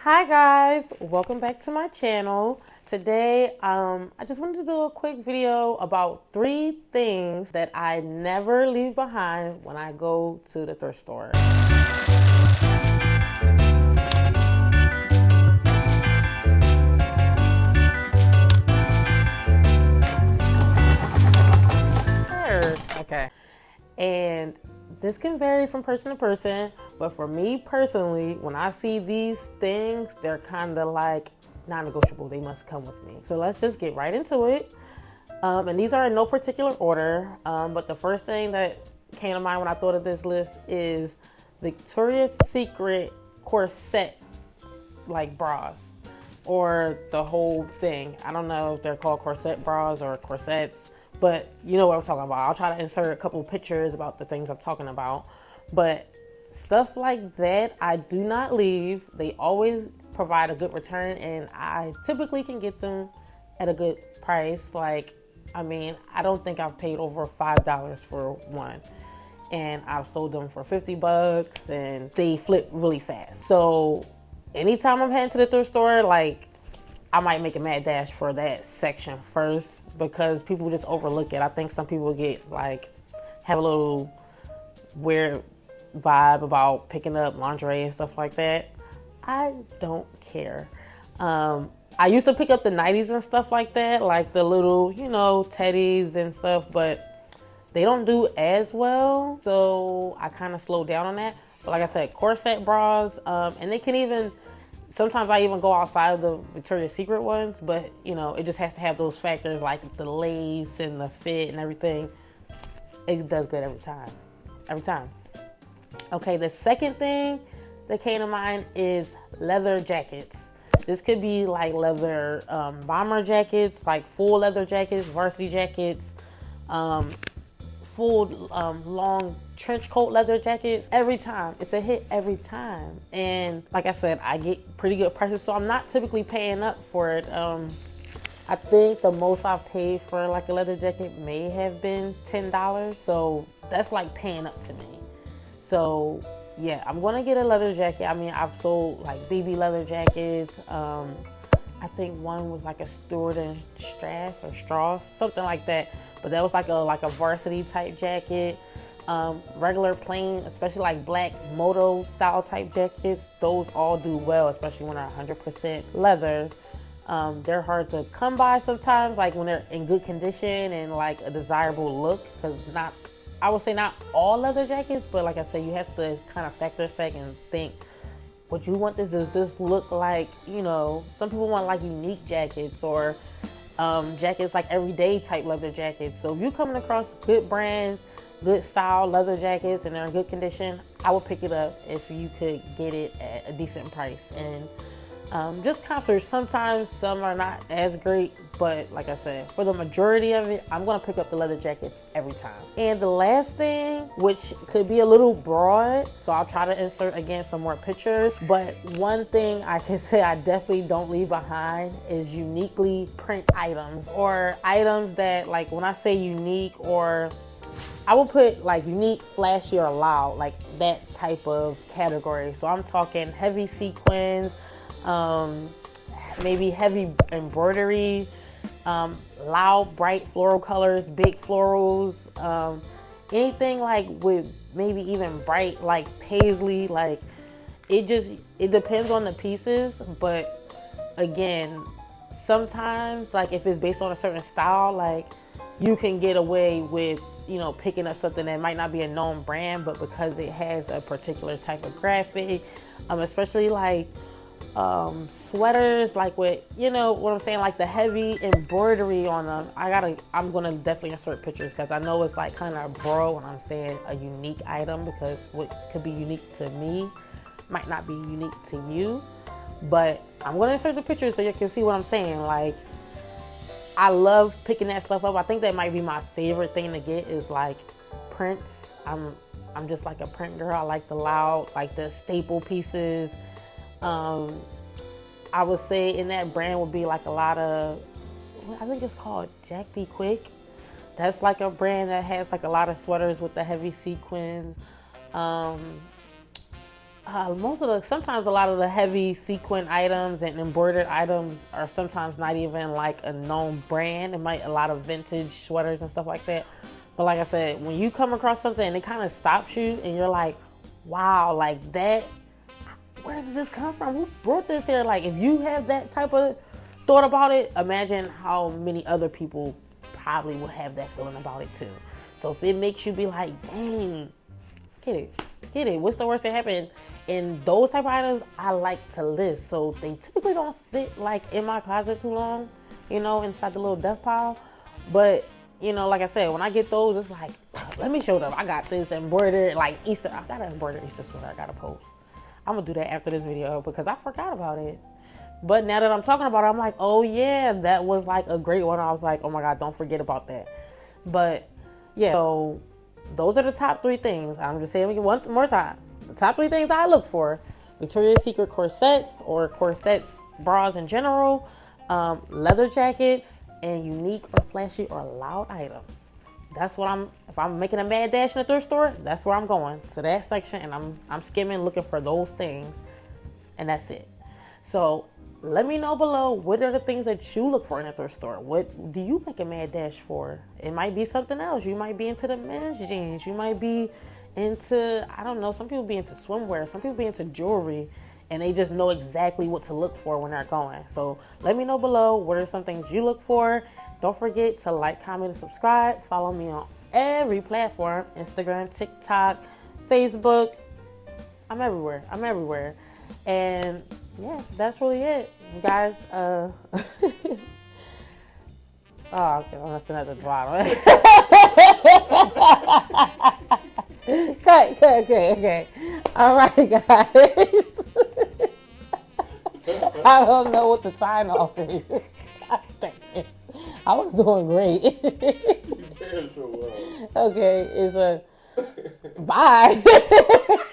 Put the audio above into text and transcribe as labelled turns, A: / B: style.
A: Hi guys, welcome back to my channel. Today, I just wanted to do a quick video about 3 things that I never leave behind when I go to the thrift store. Okay. And this can vary from person to person, but for me personally, when I see these things, they're kind of like non-negotiable. They must come with me. So let's just get right into it. And these are in no particular order, but the first thing that came to mind when I thought of this list is Victoria's Secret corset like bras, or the whole thing. I don't know if they're called corset bras or corsets, but you know what I'm talking about. I'll try to insert a couple pictures about the things I'm talking about. But stuff like that, I do not leave. They always provide a good return, and I typically can get them at a good price. I don't think I've paid over $5 for one. And I've sold them for $50 and they flip really fast. So anytime I'm heading to the thrift store, I might make a mad dash for that section first, because people just overlook it. I think some people have a little weird vibe about picking up lingerie and stuff like that. I don't care. I used to pick up the 90s and stuff like that, like the little, teddies and stuff, but they don't do as well. So I kind of slowed down on that. But like I said, corset bras, and they can even, sometimes I even go outside of the Victoria's Secret ones, but it just has to have those factors like the lace and the fit and everything. It does good every time. Every time. Okay, the second thing that came to mind is leather jackets. This could be like leather bomber jackets, like full leather jackets, varsity jackets, full long trench coat leather jackets. Every time it's a hit every time. And like I said, I get pretty good prices, so I'm not typically paying up for it. I think the most I've paid for like a leather jacket may have been $10, so that's like paying up to me. So yeah, I'm gonna get a leather jacket. I mean, I've sold like BB leather jackets. I think one was like a Stewart and Strauss, something like that. But that was like a varsity type jacket. Regular plain, especially like black moto style type jackets, those all do well, especially when they're 100% leather. They're hard to come by sometimes, like when they're in good condition and like a desirable look, because I would say not all leather jackets, but like I said, you have to kind of factor and think, what you want does this look like? Some people want like unique jackets, or jackets like everyday type leather jackets. So if you're coming across good brands, good style leather jackets, and they're in good condition, I would pick it up if you could get it at a decent price. And just concerts, sometimes some are not as great, but like I said, for the majority of it, I'm gonna pick up the leather jackets every time. And the last thing, which could be a little broad, so I'll try to insert again some more pictures, but one thing I can say I definitely don't leave behind is uniquely print items, or items that, like, when I say unique, or I will put like unique, flashy, or loud, like that type of category. So I'm talking heavy sequins, maybe heavy embroidery, loud, bright floral colors, big florals, anything like with maybe even bright like paisley. Like it depends on the pieces, but again, sometimes like if it's based on a certain style, like you can get away with picking up something that might not be a known brand, but because it has a particular type of graphic, especially like sweaters, like with what I'm saying, like the heavy embroidery on them. I'm gonna definitely insert pictures, because I know it's like kind of broad when I'm saying a unique item, because what could be unique to me might not be unique to you. But I'm gonna insert the pictures so you can see what I'm saying. Like, I love picking that stuff up. I think that might be my favorite thing to get, is like prints. I'm just like a print girl. I like the loud, like the staple pieces. I would say in that brand would be like a lot of, I think it's called Jack B. Quick. That's like a brand that has like a lot of sweaters with the heavy sequins. Sometimes a lot of the heavy sequin items and embroidered items are sometimes not even like a known brand. It might a lot of vintage sweaters and stuff like that. But like I said, when you come across something and it kind of stops you and you're like, wow, like that, where did this come from? Who brought this here? Like if you have that type of thought about it, imagine how many other people probably would have that feeling about it too. So if it makes you be like, dang, get it. What's the worst that happened? And those type of items I like to list. So they typically don't sit like in my closet too long, inside the little death pile. But, like I said, when I get those, it's like, let me show them. I got this embroidered, like Easter. I got an embroidered Easter sweater I got to post. I'm going to do that after this video because I forgot about it. But now that I'm talking about it, I'm like, oh yeah, that was like a great one. I was like, oh my God, don't forget about that. But yeah, so those are the top 3 things. I'm just saying it one more time. The top 3 things I look for: Victoria's Secret corsets or corsets bras in general, leather jackets, and unique or flashy or loud items. That's what if I'm making a mad dash in a thrift store, that's where I'm going, to that section, and I'm skimming looking for those things, and that's it. So let me know below, what are the things that you look for in a thrift store? What do you make a mad dash for? It might be something else. You might be into the men's jeans. You might be into, I don't know, some people be into swimwear. Some people be into jewelry, and they just know exactly what to look for when they're going. So let me know below, what are some things you look for? Don't forget to like, comment, and subscribe. Follow me on every platform: Instagram, TikTok, Facebook. I'm everywhere. And yeah, that's really it. You guys, oh, okay, I'm messing at the bottom. Okay. All right, guys. I don't know what the sign off is. God dang it. I was doing great. Okay, it's a bye.